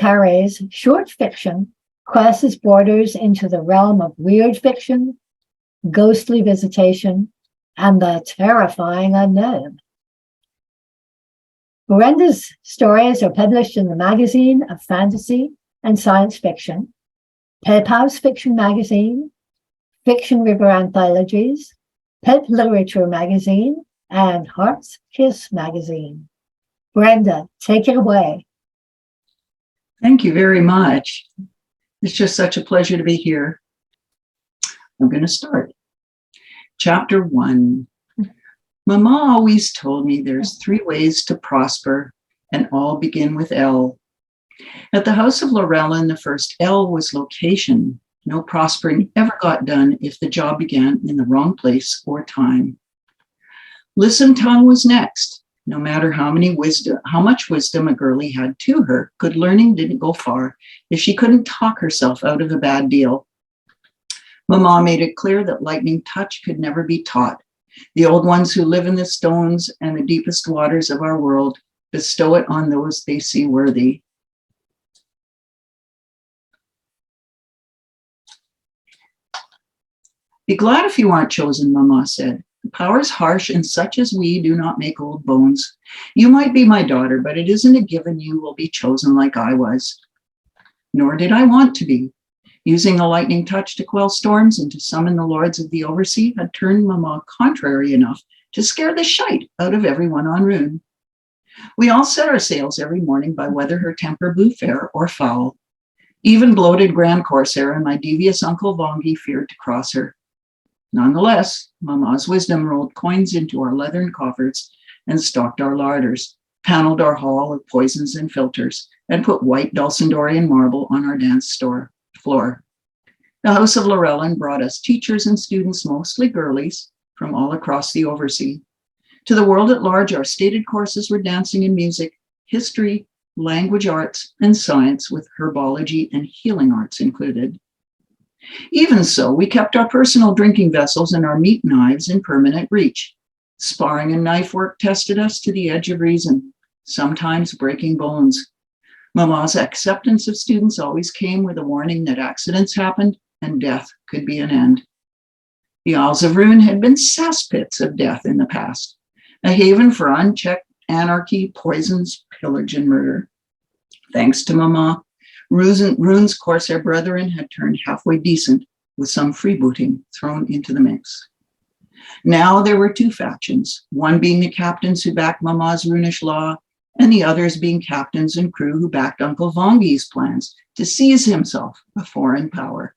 Carre's short fiction crosses borders into the realm of weird fiction, ghostly visitation, and the terrifying unknown. Brenda's stories are published in the Magazine of Fantasy and Science Fiction, Pulp House Fiction Magazine, Fiction River Anthologies, Pulp Literature Magazine, and Heart's Kiss Magazine. Brenda, take it away. Thank you very much. It's just such a pleasure to be here. I'm going to start. Chapter 1. Mama always told me there's 3 ways to prosper, and all begin with L. At the house of Lorellen, the first L was location. No prospering ever got done if the job began in the wrong place or time. Listen tongue was next. No matter how much wisdom a girlie had to her, good learning didn't go far if she couldn't talk herself out of a bad deal. Mama made it clear that lightning touch could never be taught. The old ones who live in the stones and the deepest waters of our world bestow it on those they see worthy. Be glad if you aren't chosen, Mama said. The power's harsh, and such as we do not make old bones. You might be my daughter, but it isn't a given you will be chosen like I was. Nor did I want to be. Using a lightning touch to quell storms and to summon the lords of the oversea had turned Mama contrary enough to scare the shite out of everyone en route. We all set our sails every morning by whether her temper blew fair or foul. Even bloated Grand Corsair and my devious Uncle Vongi feared to cross her. Nonetheless, Mama's wisdom rolled coins into our leathern coffers and stocked our larders, paneled our hall of poisons and filters, and put white Dulcindorian marble on our dance floor. The House of Lorellen brought us teachers and students, mostly girlies, from all across the oversea. To the world at large, our stated courses were dancing and music, history, language arts, and science, with herbology and healing arts included. Even so, we kept our personal drinking vessels and our meat knives in permanent reach. Sparring and knife work tested us to the edge of reason, sometimes breaking bones. Mama's acceptance of students always came with a warning that accidents happened and death could be an end. The Isles of Ruin had been cesspits of death in the past, a haven for unchecked anarchy, poisons, pillage, and murder. Thanks to Mama, Rune's Corsair brethren had turned halfway decent, with some freebooting thrown into the mix. Now there were 2 factions, one being the captains who backed Mama's Runish law, and the others being captains and crew who backed Uncle Vongi's plans to seize himself a foreign power.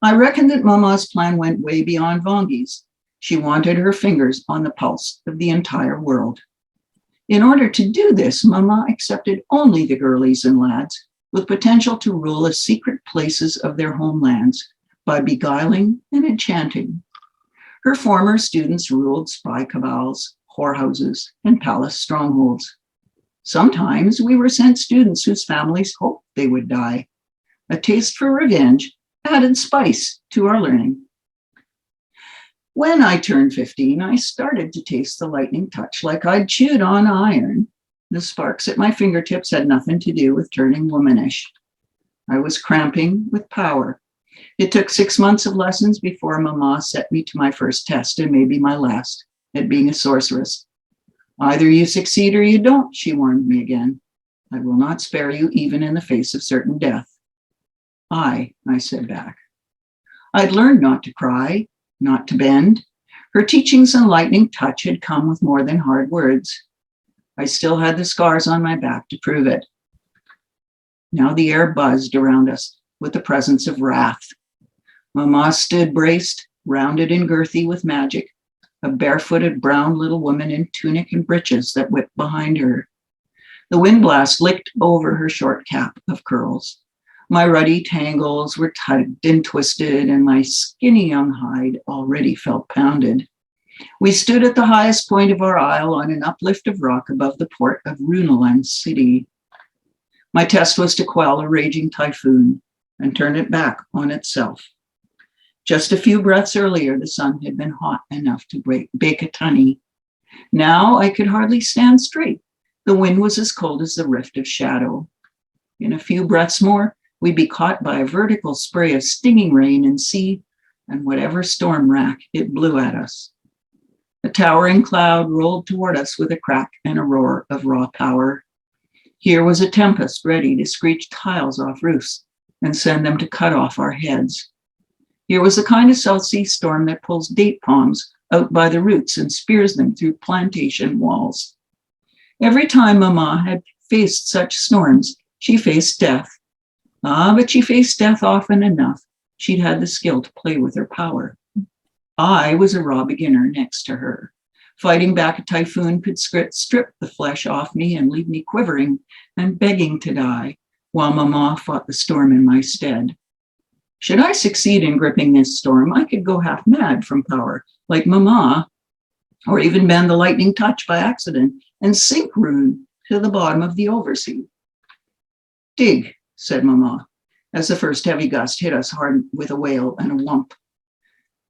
I reckon that Mama's plan went way beyond Vongi's. She wanted her fingers on the pulse of the entire world. In order to do this, Mama accepted only the girlies and lads with potential to rule the secret places of their homelands by beguiling and enchanting. Her former students ruled spy cabals, whorehouses, and palace strongholds. Sometimes we were sent students whose families hoped they would die. A taste for revenge added spice to our learning. When I turned 15, I started to taste the lightning touch like I'd chewed on iron. The sparks at my fingertips had nothing to do with turning womanish. I was cramping with power. It took 6 months of lessons before Mama set me to my first test, and maybe my last, at being a sorceress. Either you succeed or you don't, she warned me again. I will not spare you even in the face of certain death. I said back. I'd learned not to cry, not to bend. Her teachings and lightning touch had come with more than hard words. I still had the scars on my back to prove it. Now the air buzzed around us with the presence of wrath. Mama stood braced, rounded and girthy with magic, a barefooted brown little woman in tunic and breeches that whipped behind her. The wind blast licked over her short cap of curls. My ruddy tangles were tugged and twisted, and my skinny young hide already felt pounded. We stood at the highest point of our isle on an uplift of rock above the port of Runeland City. My test was to quell a raging typhoon and turn it back on itself. Just a few breaths earlier, the sun had been hot enough to bake a tunny. Now I could hardly stand straight. The wind was as cold as the rift of shadow. a few breaths more, we'd be caught by a vertical spray of stinging rain and sea, and whatever storm rack it blew at us. A towering cloud rolled toward us with a crack and a roar of raw power. Here was a tempest ready to screech tiles off roofs and send them to cut off our heads. Here was the kind of South Sea storm that pulls date palms out by the roots and spears them through plantation walls. Every time Mama had faced such storms, she faced death. But she faced death often enough. She'd had the skill to play with her power. I was a raw beginner next to her. Fighting back a typhoon could strip the flesh off me and leave me quivering and begging to die, while Mama fought the storm in my stead. Should I succeed in gripping this storm, I could go half mad from power, like Mama, or even bend the lightning touch by accident and sink Rune to the bottom of the oversea. Dig, said Mama, as the first heavy gust hit us hard with a wail and a whump.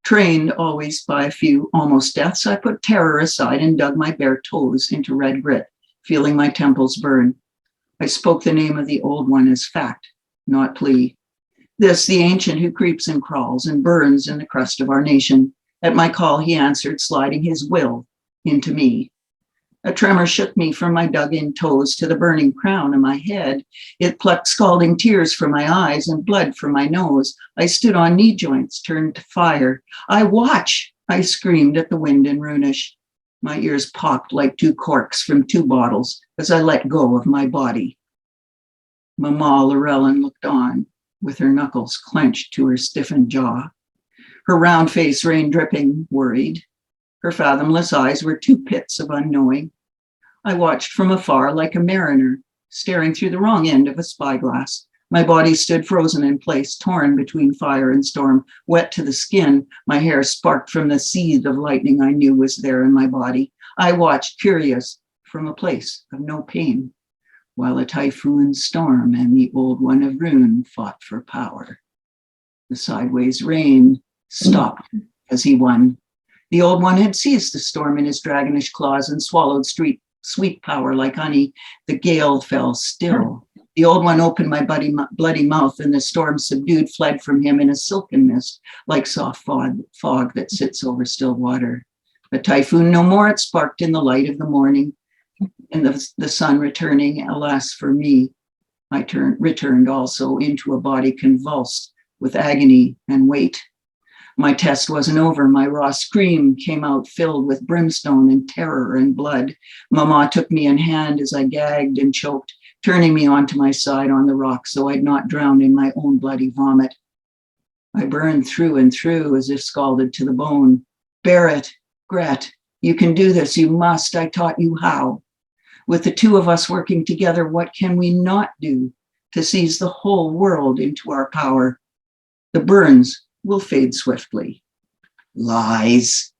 Trained always by a few almost deaths, I put terror aside and dug my bare toes into red grit, feeling my temples burn. I spoke the name of the Old One as fact, not plea. This, the ancient who creeps and crawls and burns in the crust of our nation. At my call, he answered, sliding his will into me. A tremor shook me from my dug-in toes to the burning crown of my head. It plucked scalding tears from my eyes and blood from my nose. I stood on knee joints, turned to fire. I watch, I screamed at the wind in Runish. My ears popped like two corks from two bottles as I let go of my body. Mama Llewellyn looked on, with her knuckles clenched to her stiffened jaw. Her round face rain dripping, worried. Her fathomless eyes were two pits of unknowing. I watched from afar like a mariner, staring through the wrong end of a spyglass. My body stood frozen in place, torn between fire and storm, wet to the skin. My hair sparked from the seethe of lightning I knew was there in my body. I watched, curious, from a place of no pain, while a typhoon storm and the Old One of Rune fought for power. The sideways rain stopped as he won. The Old One had seized the storm in his dragonish claws and swallowed sweet power like honey. The gale fell still. The Old One opened my bloody mouth, and the storm subdued fled from him in a silken mist, like soft fog that sits over still water. The typhoon no more, it sparked in the light of the morning, and the sun returning. Alas for me, I returned also into a body convulsed with agony and weight. My test wasn't over. My raw scream came out filled with brimstone and terror and blood. Mama took me in hand as I gagged and choked, turning me onto my side on the rock so I'd not drown in my own bloody vomit. I burned through and through as if scalded to the bone. Bear it, Gret. You can do this. You must. I taught you how. With the two of us working together, what can we not do to seize the whole world into our power? The burns will fade swiftly. Lies.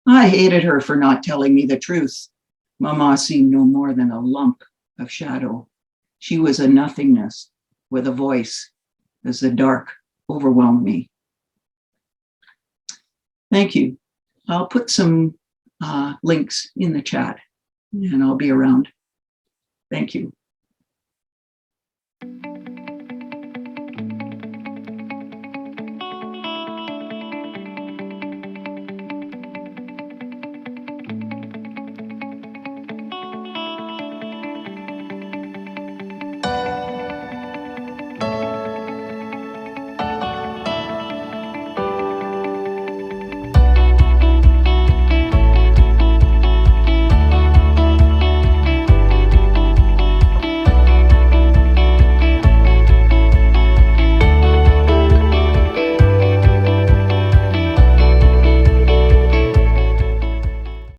I hated her for not telling me the truth. Mama seemed no more than a lump of shadow. She was a nothingness with a voice as the dark overwhelmed me. Thank you. I'll put some links in the chat and I'll be around. Thank you.